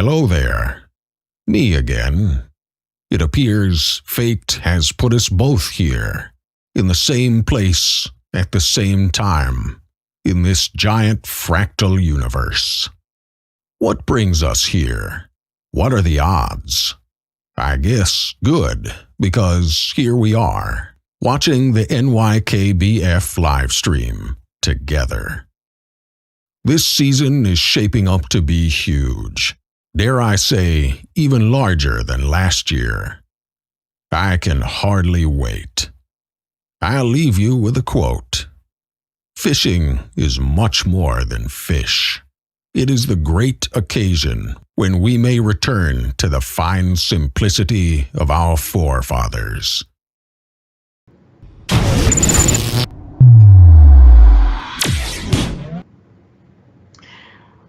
Hello there. Me again. It appears fate has put us both here, in the same place, at the same time, in this giant fractal universe. What brings us here? What are the odds? I guess good, because here we are, watching the NYKBF live stream together. This season is shaping up to be huge. Dare I say, even larger than last year. I can hardly wait. I'll leave you with a quote. Fishing is much more than fish. It is the great occasion when we may return to the fine simplicity of our forefathers.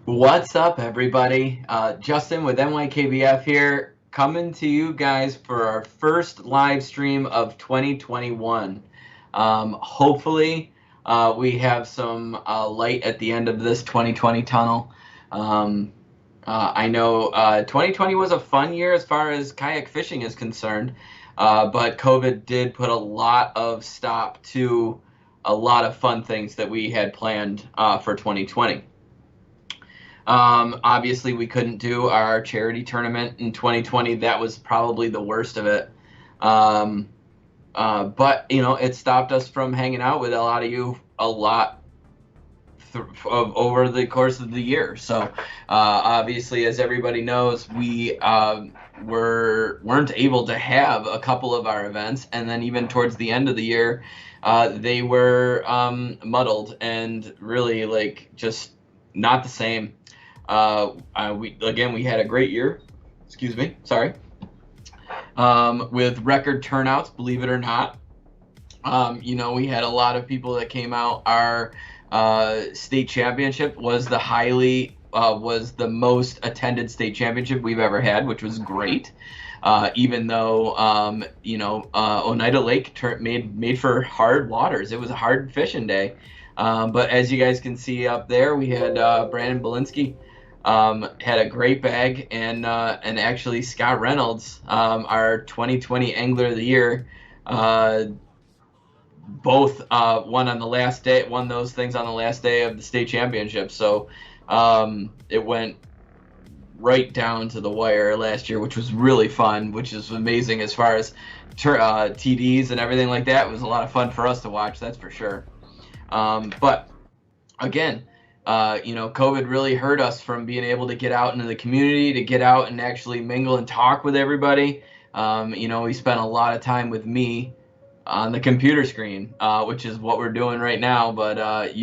What's up, everybody? Justin with NYKBF here, coming to you guys for our first live stream of 2021. Hopefully, we have some light at the end of this 2020 tunnel. I know 2020 was a fun year as far as kayak fishing is concerned, but COVID did put a lot of stop to a lot of fun things that we had planned for 2020. Obviously, we couldn't do our charity tournament in 2020. That was probably the worst of it. But, you know, it stopped us from hanging out with a lot of you a lot over the course of the year. So, obviously, as everybody knows, we weren't able to have a couple of our events. And then even towards the end of the year, they were muddled and really, like, just not the same. We had a great year, with record turnouts, believe it or not. We had a lot of people that came out. Our state championship was was the most attended state championship we've ever had, which was great. Even though, Oneida Lake made for hard waters. It was a hard fishing day. But as you guys can see up there, we had Brandon Belinsky had a great bag, and actually Scott Reynolds, our 2020 Angler of the Year, both won those things on the last day of the state championship. So it went right down to the wire last year, which was really fun, which is amazing as far as TDs and everything like that. It was a lot of fun for us to watch, that's for sure. But again, COVID really hurt us from being able to get out into the community, to get out and actually mingle and talk with everybody. We spent a lot of time with me on the computer screen, which is what we're doing right now. But,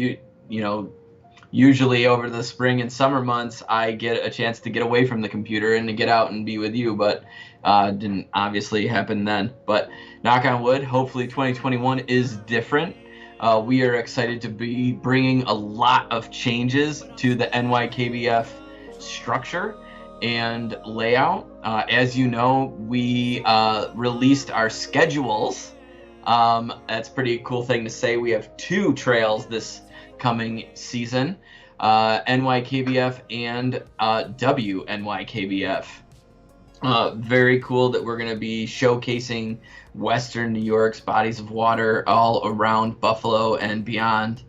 usually over the spring and summer months, I get a chance to get away from the computer and to get out and be with you, but didn't obviously happen then. But knock on wood, hopefully 2021 is different. We are excited to be bringing a lot of changes to the NYKBF structure and layout. As you know, we released our schedules. That's a pretty cool thing to say. We have 2 trails this coming season, NYKBF and WNYKBF. Very cool that we're going to be showcasing Western New York's bodies of water all around Buffalo and beyond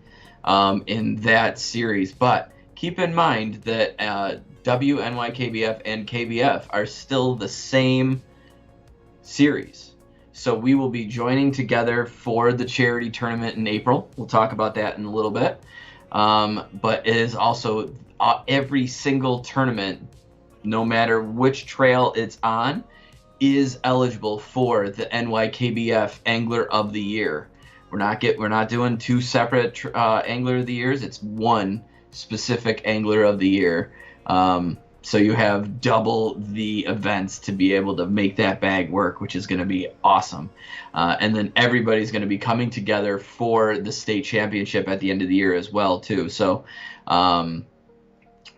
in that series. But keep in mind that WNYKBF and KBF are still the same series. So we will be joining together for the charity tournament in April. We'll talk about that in a little bit. But it is also every single tournament, no matter which trail it's on, is eligible for the NYKBF Angler of the Year. We're not doing 2 separate Angler of the Years. It's one specific Angler of the Year. So you have double the events to be able to make that bag work, which is going to be awesome. And then everybody's going to be coming together for the state championship at the end of the year as well, too. So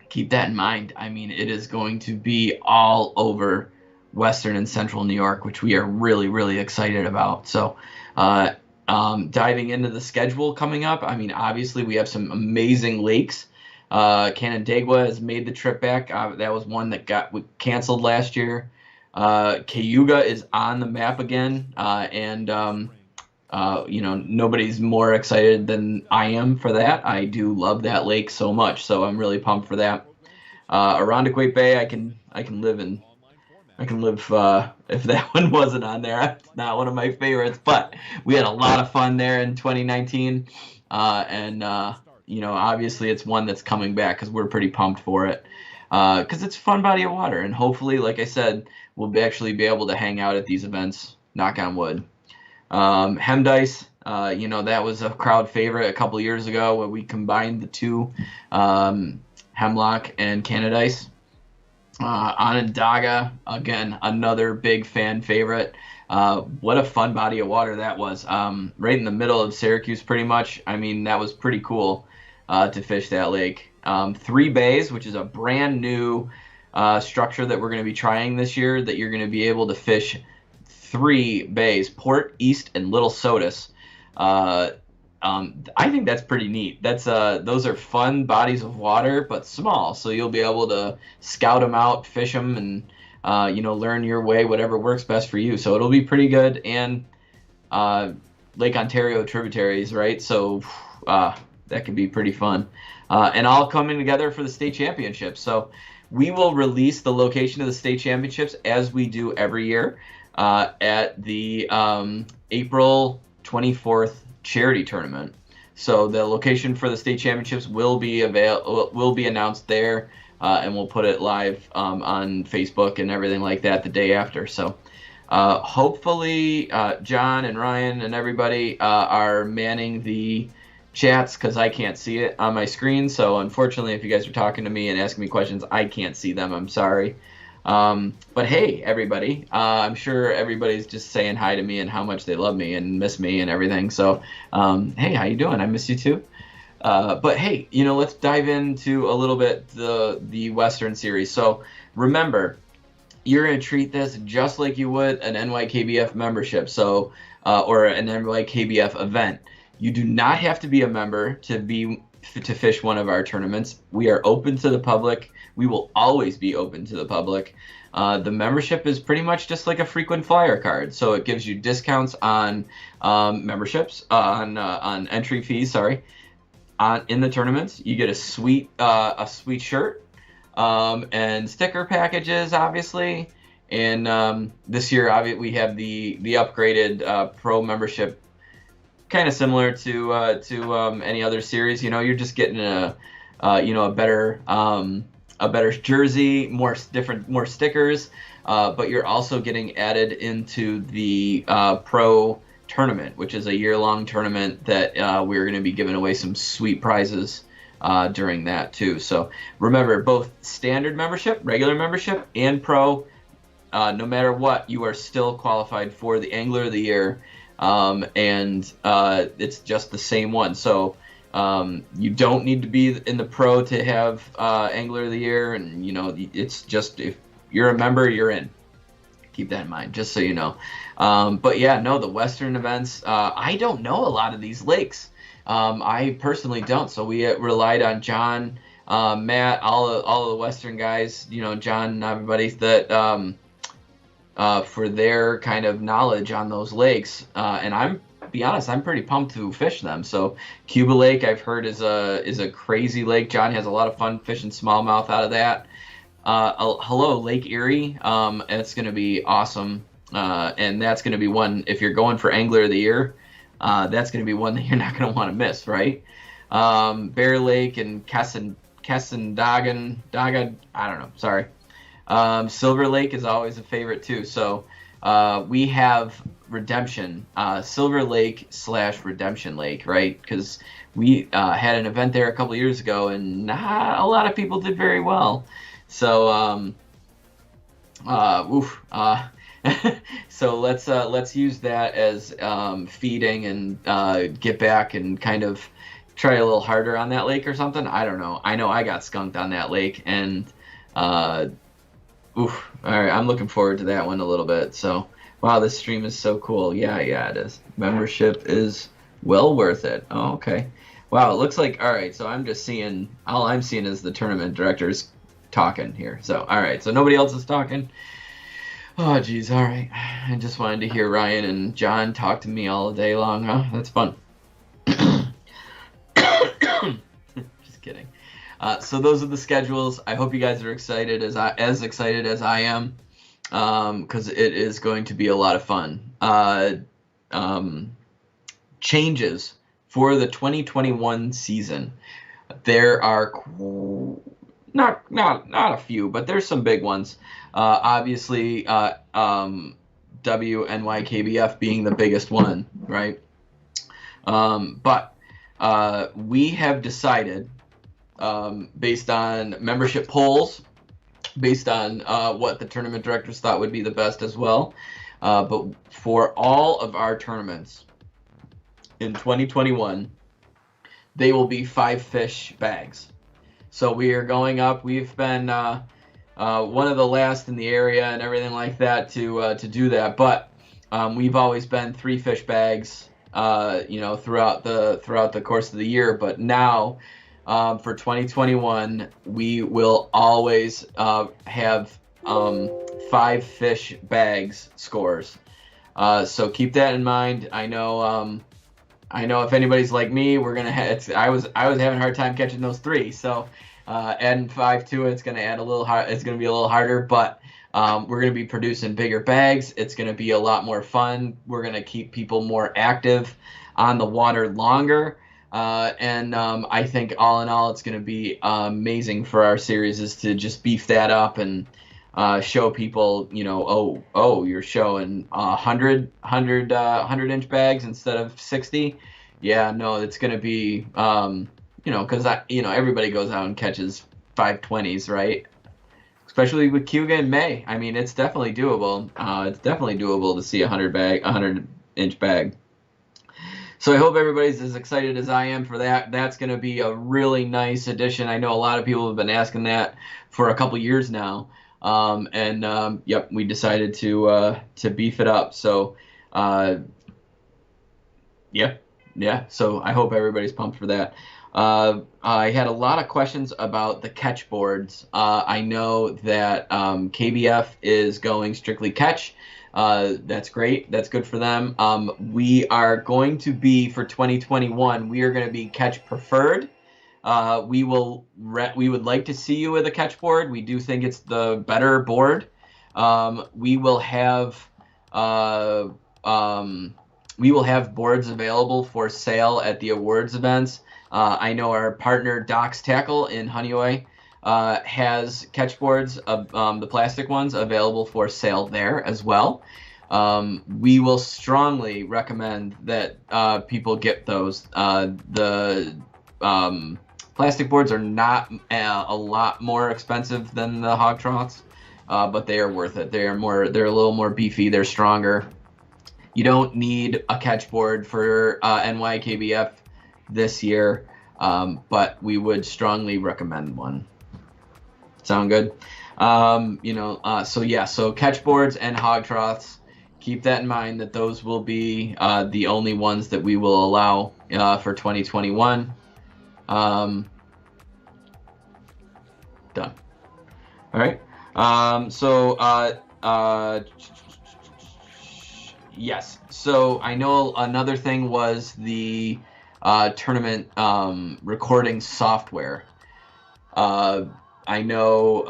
keep that in mind. I mean, it is going to be all over Western and Central New York, which we are really, really excited about. So diving into the schedule coming up, I mean, obviously we have some amazing lakes Canandaigua has made the trip back. That was one that got canceled last year. Cayuga is on the map again, and nobody's more excited than I am for that. I do love that lake so much, so I'm really pumped for that. Irondequoit Bay, I can live in. I can live if that one wasn't on there. It's not one of my favorites, but we had a lot of fun there in 2019, and obviously it's one that's coming back because we're pretty pumped for it because it's a fun body of water, and hopefully, like I said, we'll actually be able to hang out at these events. Knock on wood. Hemdice, that was a crowd favorite a couple years ago when we combined the two, Hemlock and Canadice. Onondaga, again, another big fan favorite. What a fun body of water that was. Right in the middle of Syracuse, pretty much. I mean, that was pretty cool to fish that lake. 3 bays, which is a brand new structure that we're going to be trying this year, that you're going to be able to fish 3 bays, Port, East, and Little Sodus. I think that's pretty neat. Those are fun bodies of water, but small. So you'll be able to scout them out, fish them, and learn your way, whatever works best for you. So it'll be pretty good. And Lake Ontario tributaries, right? So that could be pretty fun. And all coming together for the state championships. So we will release the location of the state championships as we do every year at the April 24th charity tournament. So the location for the state championships will be announced there, and we'll put it live on Facebook and everything like that the day after. So hopefully John and Ryan and everybody are manning the chats, because I can't see it on my screen. So unfortunately, if you guys are talking to me and asking me questions, I can't see them. I'm sorry. But hey, everybody, I'm sure everybody's just saying hi to me and how much they love me and miss me and everything. So, hey, how you doing? I miss you too. But hey, let's dive into a little bit the Western Series. So remember, you're going to treat this just like you would an NYKBF membership. So, or an NYKBF event. You do not have to be a member to fish one of our tournaments. We are open to the public. We will always be open to the public. The membership is pretty much just like a frequent flyer card, so it gives you discounts on memberships, on entry fees. Sorry, in the tournaments, you get a sweet shirt and sticker packages, obviously. And this year, we have the upgraded pro membership. Kind of similar to any other series, you're just getting a better jersey, more stickers, but you're also getting added into the pro tournament, which is a year-long tournament that we're going to be giving away some sweet prizes during that too. So remember, both standard membership, regular membership, and pro, no matter what, you are still qualified for the Angler of the Year. And it's just the same one. So you don't need to be in the pro to have Angler of the Year, and it's just, if you're a member, you're in. Keep that in mind, just so you know. But yeah, no, the Western events, I don't know a lot of these lakes. I personally don't. So we relied on John, Matt, all the Western guys, John and everybody that for their kind of knowledge on those lakes, and be honest, I'm pretty pumped to fish them. So Cuba Lake, I've heard, is a crazy lake. John has a lot of fun fishing smallmouth out of that. Hello, Lake Erie. It's going to be awesome, and that's going to be one, if you're going for Angler of the Year, that's going to be one that you're not going to want to miss, right? Bear Lake and Cassandagan, I don't know, sorry. Silver Lake is always a favorite too. So we have Redemption, Silver Lake / Redemption Lake, right? Because we had an event there a couple years ago, and not a lot of people did very well. So so let's use that as feeding and get back and kind of try a little harder on that lake or something. I don't know. I know I got skunked on that lake, and all right, I'm looking forward to that one a little bit. So, wow, this stream is so cool. Yeah, it is. Membership is well worth it. Oh, okay. Wow, it looks like, all right, so I'm just seeing, all I'm seeing is the tournament directors talking here. So, all right, so nobody else is talking. Oh, geez, all right. I just wanted to hear Ryan and John talk to me all day long, huh? That's fun. Just kidding. So those are the schedules. I hope you guys are excited as excited as I am, because it is going to be a lot of fun. Changes for the 2021 season. There are not a few, but there's some big ones. Obviously, WNYKBF being the biggest one, right? But we have decided, based on membership polls, based on what the tournament directors thought would be the best as well, but for all of our tournaments in 2021, they will be 5-fish bags. So we are going up. We've been one of the last in the area and everything like that to do that, but we've always been 3-fish bags, throughout the course of the year. But now, for 2021, we will always have 5-fish bags scores. So keep that in mind. I know if anybody's like me, we're gonna I was having a hard time catching those 3. So adding 5 to it's gonna add a little hard. It's gonna be a little harder, but we're gonna be producing bigger bags. It's gonna be a lot more fun. We're gonna keep people more active on the water longer, and I think all in all, it's gonna be amazing for our series is to just beef that up and show people, you're showing 100-inch bags instead of 60. Yeah, no, it's going to be, because everybody goes out and catches 520s, right? Especially with Cuga in May. I mean, it's definitely doable. It's definitely doable to see a 100-inch bag. So I hope everybody's as excited as I am for that. That's going to be a really nice addition. I know a lot of people have been asking that for a couple years now. We decided to beef it up. So, so I hope everybody's pumped for that. I had a lot of questions about the catch boards. I know that KBF is going strictly catch. That's great. That's good for them. We are going to be, for 2021, we are going to be catch preferred. We would like to see you with a catch board. We do think it's the better board. We will have boards available for sale at the awards events. I know our partner Doc's Tackle in Honeoye has catch boards, the plastic ones, available for sale there as well. We will strongly recommend that people get those. The plastic boards are not a lot more expensive than the hog troughs, but they are worth it. They're a little more beefy. They're stronger. You don't need a catch board for NYKBF this year, but we would strongly recommend one. Sound good? So catch boards and hog troughs. Keep that in mind, that those will be the only ones that we will allow for 2021. Done. All right. Yes. So I know another thing was the tournament recording software. I know,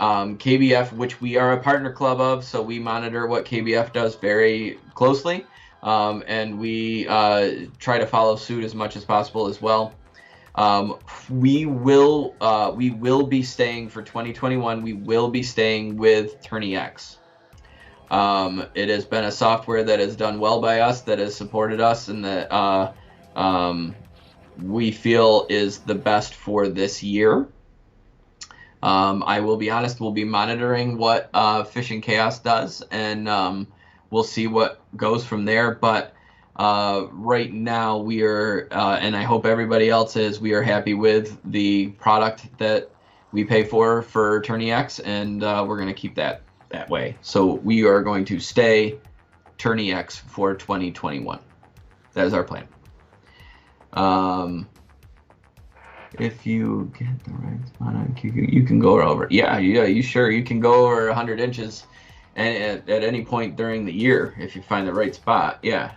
KBF, which we are a partner club of, so we monitor what KBF does very closely, and we try to follow suit as much as possible as well. We will be staying for 2021. We will be staying with Tourney X. It has been a software that has done well by us, that has supported us, and that we feel is the best for this year. I will be honest, we'll be monitoring what Fishing Chaos does, and we'll see what goes from there. But right now we are, and I hope everybody else is, we are happy with the product that we pay for Tourney X, and we're going to keep that way. So we are going to stay Tourney X for 2021. That is our plan. If you get the right spot on QQ, you can go over. Yeah, you can go over 100 inches and at any point during the year if you find the right spot. Yeah.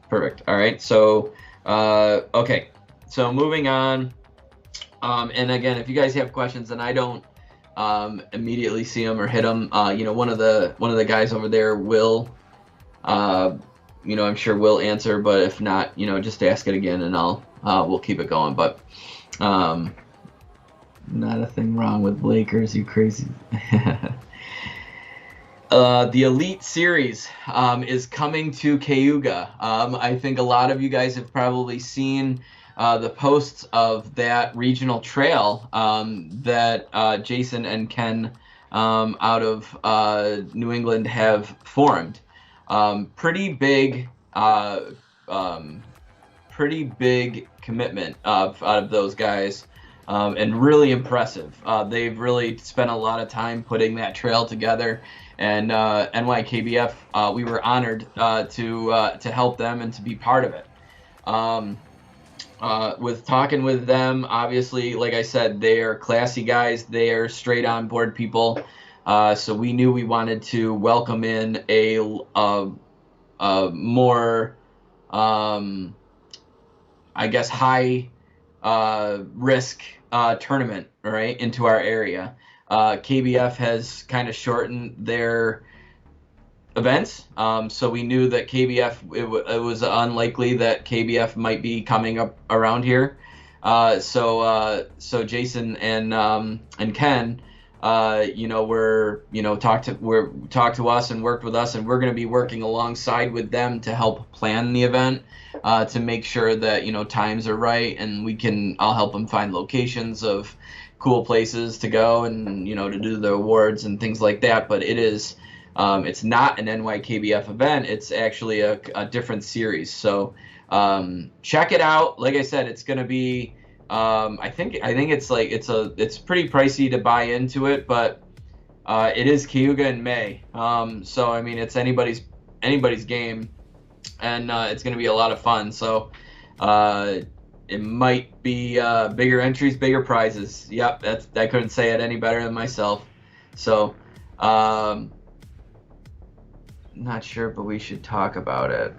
Perfect. All right. So, okay. So moving on. And again, if you guys have questions and I don't immediately see them or hit them, one of the guys over there will, I'm sure will answer. But if not, just ask it again and we'll keep it going. But not a thing wrong with Lakers, you crazy. The Elite Series is coming to Cayuga. I think a lot of you guys have probably seen the posts of that regional trail that Jason and Ken out of New England have formed. Pretty big commitment out of those guys. And really impressive. They've really spent a lot of time putting that trail together. And NYKBF, we were honored to help them and to be part of it. With talking with them, obviously, like I said, they are classy guys. They are straight on board people. So we knew we wanted to welcome in a more, high risk tournament, right, into our area. KBF has kind of shortened their events, so we knew that KBF, it was unlikely that KBF might be coming up around here. So Jason and Ken, talked to us and worked with us, and we're going to be working alongside with them to help plan the event, to make sure that times are right, and I'll help them find locations of cool places to go and to do the awards and things like that. But it is it's not an NYKBF event. It's actually a different series. So check it out. Like I said, it's going to be I think it's pretty pricey to buy into it, but it is Cayuga in May. So I mean, it's anybody's game, and it's going to be a lot of fun. So it might be bigger entries, bigger prizes. Yep, I couldn't say it any better than myself. So not sure, but we should talk about it.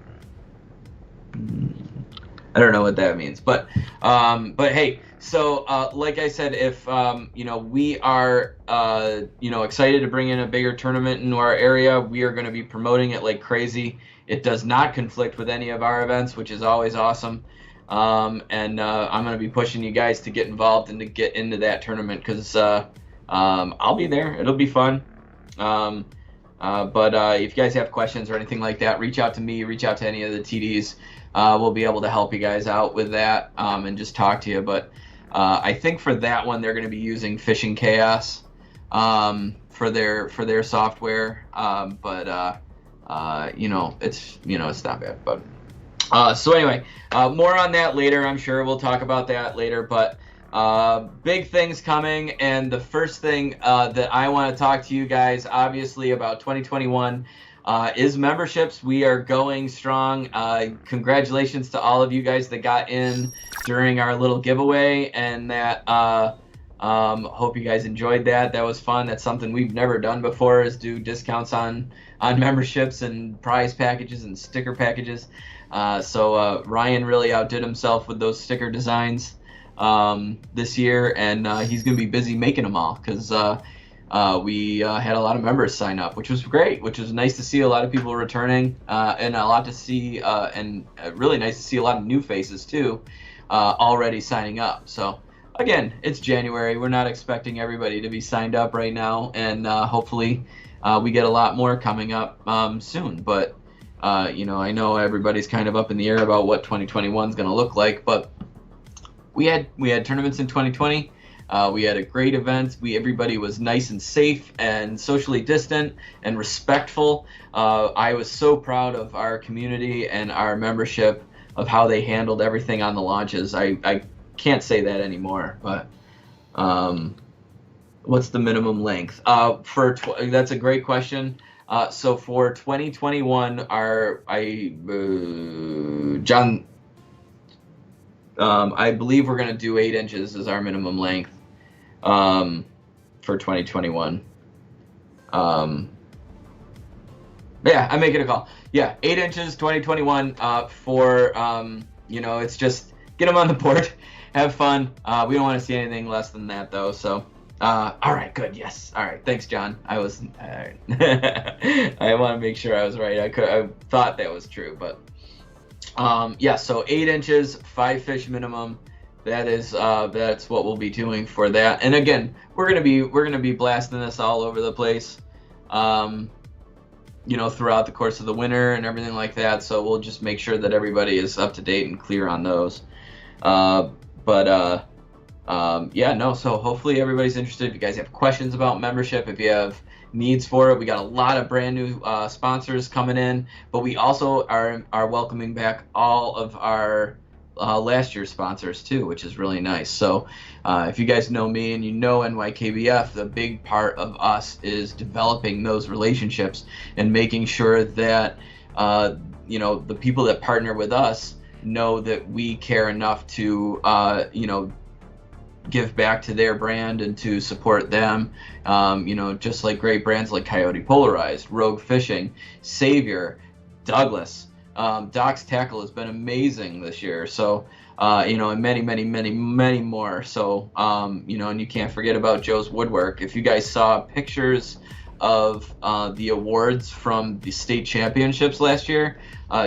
I don't know what that means, but hey, so like I said, if we are excited to bring in a bigger tournament into our area, we are going to be promoting it like crazy. It does not conflict with any of our events, which is always awesome. And I'm going to be pushing you guys to get involved and to get into that tournament, because I'll be there. It'll be fun. But if you guys have questions or anything like that, reach out to me, reach out to any of the TDs. We'll be able to help you guys out with that, and just talk to you. But I think for that one, they're going to be using Fishing Chaos for their software. But it's not bad. But so anyway, more on that later. I'm sure we'll talk about that later. But big things coming, and the first thing that I want to talk to you guys, obviously, about 2021 is memberships. We are going strong. Congratulations to all of you guys that got in during our little giveaway, and that hope you guys enjoyed that. That was fun. That's something we've never done before, is do discounts on memberships and prize packages and sticker packages. So Ryan really outdid himself with those sticker designs this year, and he's going to be busy making them all, because we had a lot of members sign up, which was great, which was nice to see a lot of people returning, and a lot to see, and really nice to see a lot of new faces too, already signing up. So again, it's January. We're not expecting everybody to be signed up right now, and hopefully we get a lot more coming up soon. But I know everybody's kind of up in the air about what 2021 is going to look like, but we had tournaments in 2020. We had a great event. Everybody was nice and safe and socially distant and respectful. I was so proud of our community and our membership of how they handled everything on the launches. I can't say that anymore. But what's the minimum length? That's a great question. So for 2021, I believe we're going to do 8 inches as our minimum length for 2021. Yeah, I'm making a call. Yeah, 8 inches, 2021 for, it's just get them on the board, have fun. We don't want to see anything less than that, though. So, all right, good. Yes. All right. Thanks, John. I was, I want to make sure I was right. I thought that was true, but yeah, so 8 inches, 5 fish minimum. That's what we'll be doing for that. And again, we're gonna be blasting this all over the place, throughout the course of the winter and everything like that. So we'll just make sure that everybody is up to date and clear on those. So hopefully everybody's interested. If you guys have questions about membership, if you have needs for it, we got a lot of brand new sponsors coming in, but we also are welcoming back all of our last year's sponsors too, which is really nice. So if you guys know me and you know NYKBF, the big part of us is developing those relationships and making sure that the people that partner with us know that we care enough to give back to their brand and to support them, just like great brands like Coyote Polarized, Rogue Fishing, Savior, Douglas. Doc's Tackle has been amazing this year. So, and many, many, many, many more. So, and you can't forget about Joe's Woodwork. If you guys saw pictures of the awards from the state championships last year,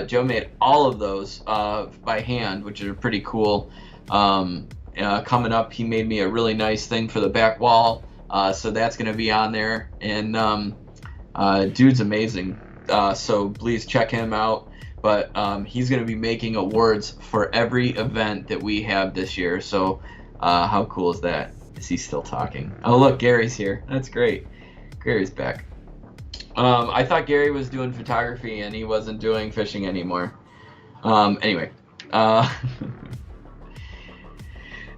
Joe made all of those by hand, which are pretty cool. Coming up, he made me a really nice thing for the back wall. So that's going to be on there. And dude's amazing. So please check him out. But he's going to be making awards for every event that we have this year. So how cool is that? Is he still talking? Oh, look, Gary's here. That's great. Gary's back. I thought Gary was doing photography and he wasn't doing fishing anymore. Anyway.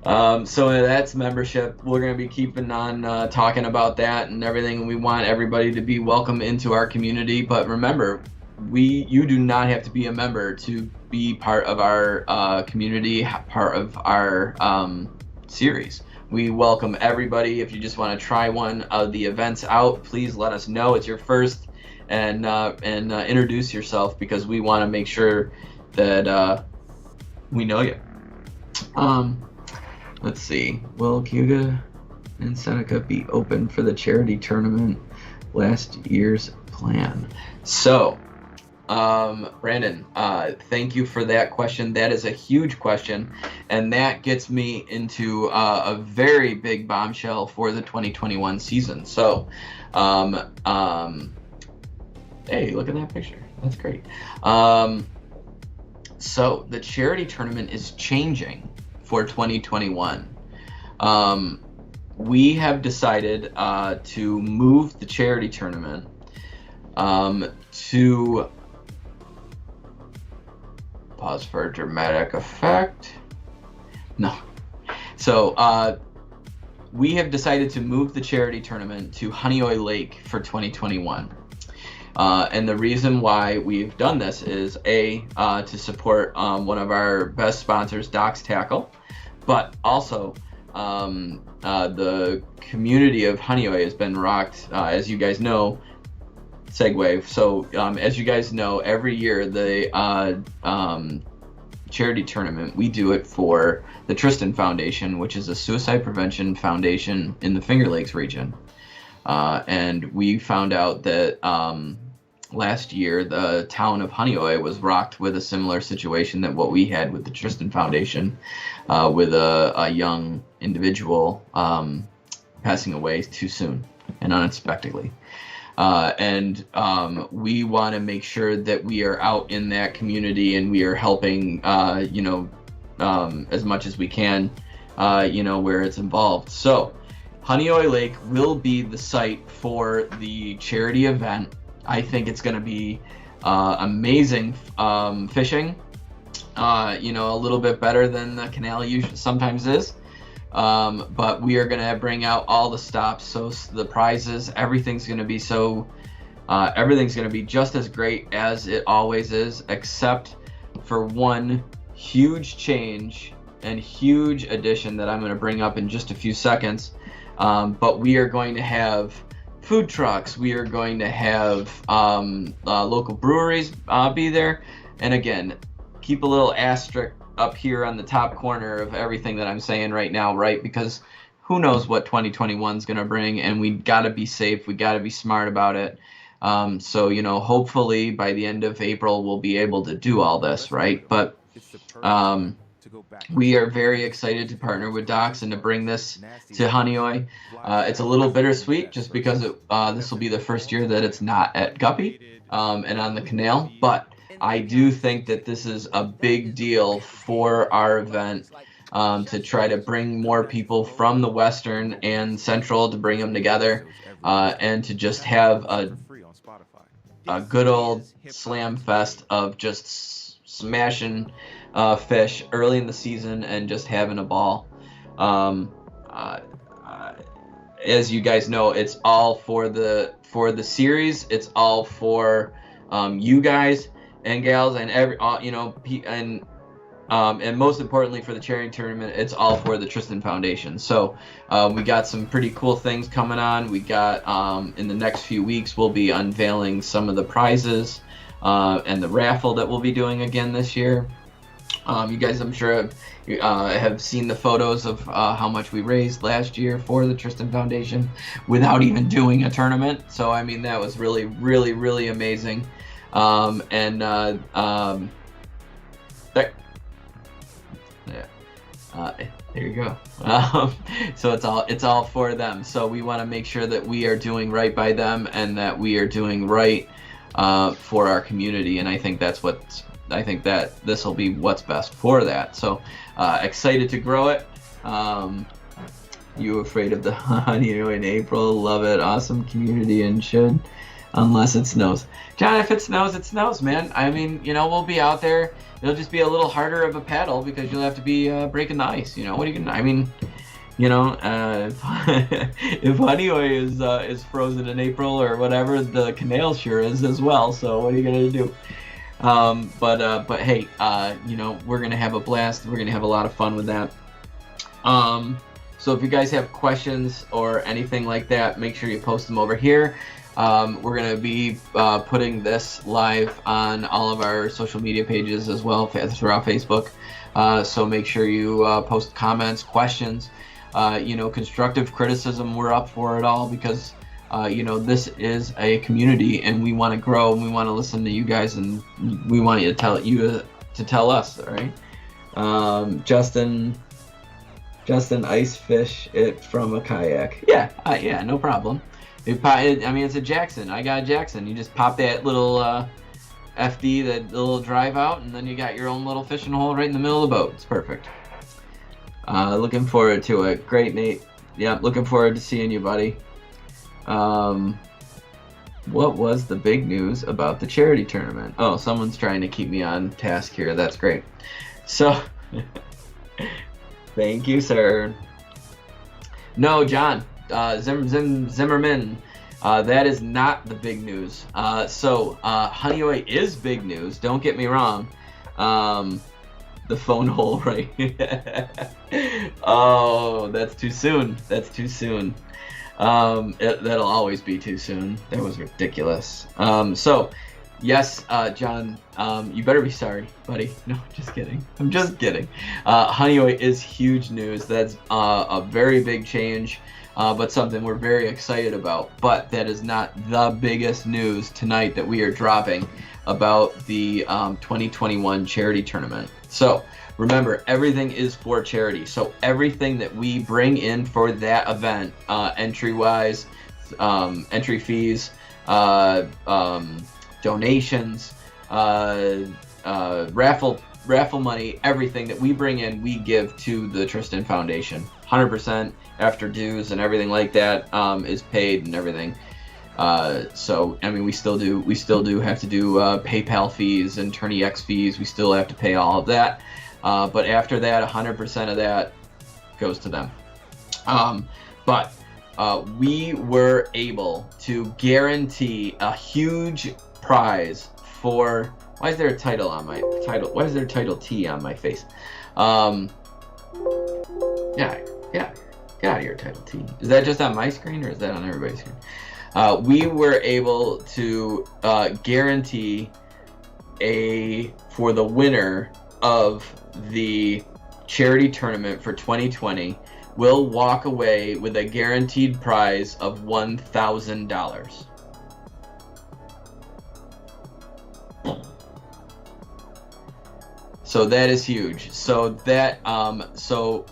So that's membership. We're going to be keeping on talking about that and everything. We want everybody to be welcome into our community. But remember, you do not have to be a member to be part of our community, part of our series. We welcome everybody. If you just want to try one of the events out, please let us know it's your first and introduce yourself, because we want to make sure that we know you. Let's see. Will Cayuga and Seneca be open for the charity tournament? Last year's plan. So, Brandon, thank you for that question. That is a huge question, and that gets me into a very big bombshell for the 2021 season. So, hey, look at that picture. That's great. So the charity tournament is changing for 2021. We have decided to move the charity tournament to, pause for dramatic effect. No. So we have decided to move the charity tournament to Honeoye Lake for 2021. And the reason why we've done this is to support one of our best sponsors, Doc's Tackle, but also the community of Honeoye has been rocked, as you guys know. Segue. So as you guys know, every year the charity tournament, we do it for the Tristan Foundation, which is a suicide prevention foundation in the Finger Lakes region. And we found out that last year the town of Honeoye was rocked with a similar situation that what we had with the Tristan Foundation, with a young individual passing away too soon and unexpectedly. And we want to make sure that we are out in that community and we are helping, as much as we can, where it's involved. So Honeoye Lake will be the site for the charity event. I think it's going to be amazing fishing, a little bit better than the canal usually sometimes is. But we are going to bring out all the stops, so the prizes, everything's going to be just as great as it always is, except for one huge change and huge addition that I'm going to bring up in just a few seconds. But we are going to have food trucks. We are going to have local breweries be there. And again, keep a little asterisk up here on the top corner of everything that I'm saying right now, right? Because who knows what 2021 is going to bring, and we got to be safe. We got to be smart about it. So, you know, hopefully by the end of April, we'll be able to do all this, right? But we are very excited to partner with Docs and to bring this to Honeoye. It's a little bittersweet just because this will be the first year that it's not at Guppy and on the canal. But I do think that this is a big deal for our event, to try to bring more people from the Western and Central, to bring them together, and to just have a good old slam fest of just smashing fish early in the season and just having a ball. As you guys know, it's all for the series. It's all for you guys and gals and and most importantly for the charity tournament, it's all for the Tristan Foundation. So we got some pretty cool things coming on. We got in the next few weeks we'll be unveiling some of the prizes and the raffle that we'll be doing again this year. You guys, I'm sure, have seen the photos of how much we raised last year for the Tristan Foundation without even doing a tournament. So I mean, that was really, really, really amazing. There you go. So it's all for them. So we want to make sure that we are doing right by them and that we are doing right for our community. And I think that this will be what's best for that. So excited to grow it. You afraid of the Honeoye in April? Love it. Awesome community and should, unless it snows. John, if it snows, man. I mean, you know, we'll be out there. It'll just be a little harder of a paddle because you'll have to be breaking the ice. You know, what are you gonna? I mean, you know, if Honeoye is frozen in April or whatever, the canal sure is as well. So what are you gonna do? But hey, you know, we're gonna have a blast. We're gonna have a lot of fun with that. So if you guys have questions or anything like that, make sure you post them over here. We're going to be putting this live on all of our social media pages as well throughout Facebook. So make sure you post comments, questions, you know, constructive criticism. We're up for it all because, you know, this is a community and we want to grow and we want to listen to you guys and we want you to tell us, all right? Justin ice fish it from a kayak. Yeah, no problem. I mean, it's a Jackson. I got a Jackson. You just pop that little FD, that little drive out, and then you got your own little fishing hole right in the middle of the boat. It's perfect. Looking forward to it. Great, Nate. Yeah, looking forward to seeing you, buddy. What was the big news about the charity tournament? Oh, someone's trying to keep me on task here. That's great. So, thank you, sir. No, John. Zimmerman, that is not the big news. So Honeoye is big news. Don't get me wrong. The phone hole, right? Oh, that's too soon. That'll always be too soon. That was ridiculous. So, yes, John, you better be sorry, buddy. No, just kidding. I'm just kidding. Honeoye is huge news. That's a very big change. But something we're very excited about. But that is not the biggest news tonight that we are dropping about the 2021 charity tournament. So remember, everything is for charity. So everything that we bring in for that event, entry-wise, entry fees, donations, raffle money, everything that we bring in, we give to the Tristan Foundation. 100% after dues and everything like that is paid and everything. So I mean, we still do have to do PayPal fees and TourneyX fees. We still have to pay all of that. But after that, 100% of that goes to them. But we were able to guarantee a huge prize for. Why is there a title on my title? Why is there a title T on my face? Yeah, yeah. Get out of here, Title T. Is that just on my screen or is that on everybody's screen? We were able to guarantee for the winner of the charity tournament for 2020 will walk away with a guaranteed prize of $1,000. So that is huge. So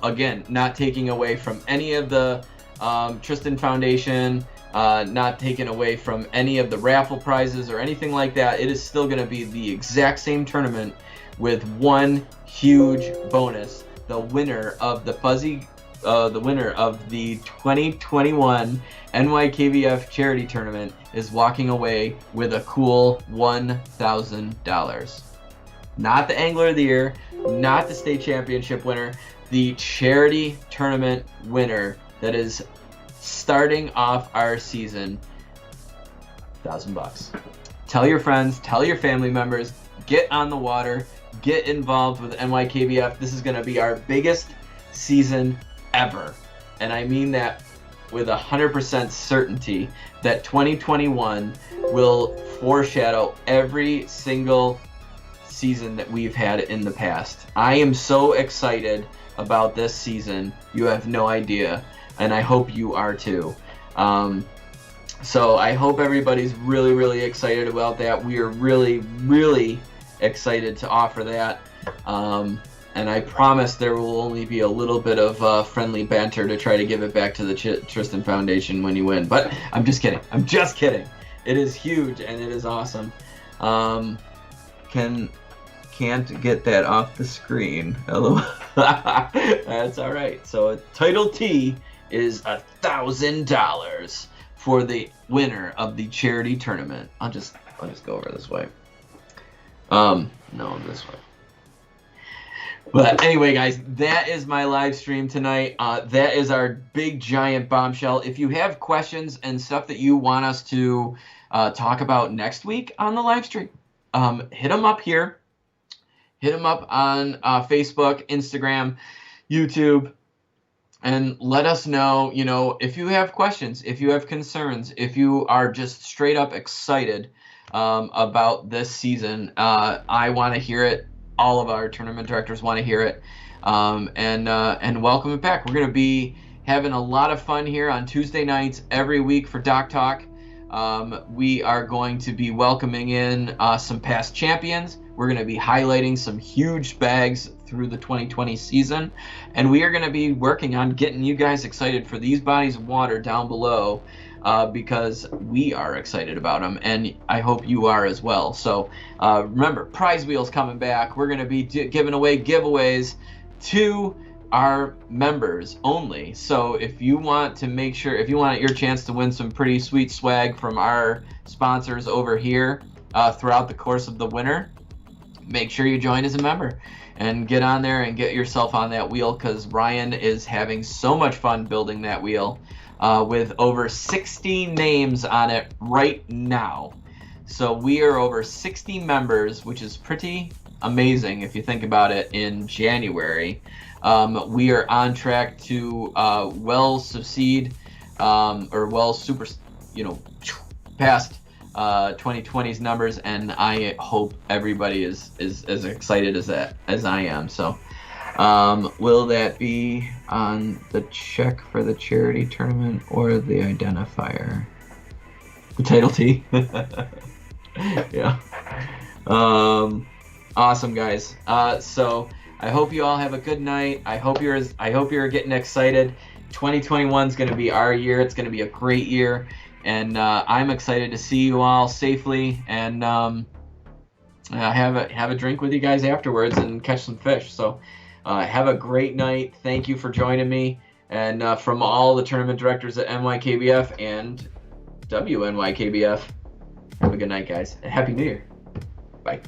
again, not taking away from any of the Tristan Foundation, not taking away from any of the raffle prizes or anything like that. It is still going to be the exact same tournament with one huge bonus. The winner of the winner of the 2021 NYKBF charity tournament is walking away with a cool $1,000. Not the Angler of the Year, not the state championship winner, the charity tournament winner that is starting off our season. $1,000. Tell your friends, tell your family members, get on the water, get involved with NYKBF. This is going to be our biggest season ever. And I mean that with 100% certainty that 2021 will foreshadow every single season that we've had in the past. I am so excited about this season. You have no idea. And I hope you are too. So I hope everybody's really, really excited about that. We are really, really excited to offer that. And I promise there will only be a little bit of friendly banter to try to give it back to the Tristan Foundation when you win. But I'm just kidding. I'm just kidding. It is huge and it is awesome. Can't get that off the screen. Hello. That's all right. So Title T is $1,000 for the winner of the charity tournament. I'll just go over this way. No, this way. But anyway, guys, that is my live stream tonight. That is our big giant bombshell. If you have questions and stuff that you want us to talk about next week on the live stream, hit them up here. Hit them up on Facebook, Instagram, YouTube, and let us know, if you have questions, if you have concerns, if you are just straight up excited about this season. I want to hear it. All of our tournament directors want to hear it. And welcome it back. We're going to be having a lot of fun here on Tuesday nights every week for Doc Talk. We are going to be welcoming in some past champions. We're going to be highlighting some huge bags through the 2020 season. And we are going to be working on getting you guys excited for these bodies of water down below because we are excited about them. And I hope you are as well. So remember, prize wheel's coming back. We're going to be giving away giveaways to our members only. So if you want your chance to win some pretty sweet swag from our sponsors over here throughout the course of the winter, make sure you join as a member and get on there and get yourself on that wheel, because Ryan is having so much fun building that wheel with over 60 names on it right now. So we are over 60 members, which is pretty amazing if you think about it. In January, we are on track to succeed or super, past 2020's numbers, and I hope everybody is as excited as I am. So will that be on the check for the charity tournament or the identifier? The Title T. Yeah. Awesome, guys. So I hope you all have a good night. I hope you're getting excited. 2021 is going to be our year. It's going to be a great year. And I'm excited to see you all safely and have a drink with you guys afterwards and catch some fish. So have a great night. Thank you for joining me. And from all the tournament directors at NYKBF and WNYKBF, have a good night, guys. And Happy New Year. Bye.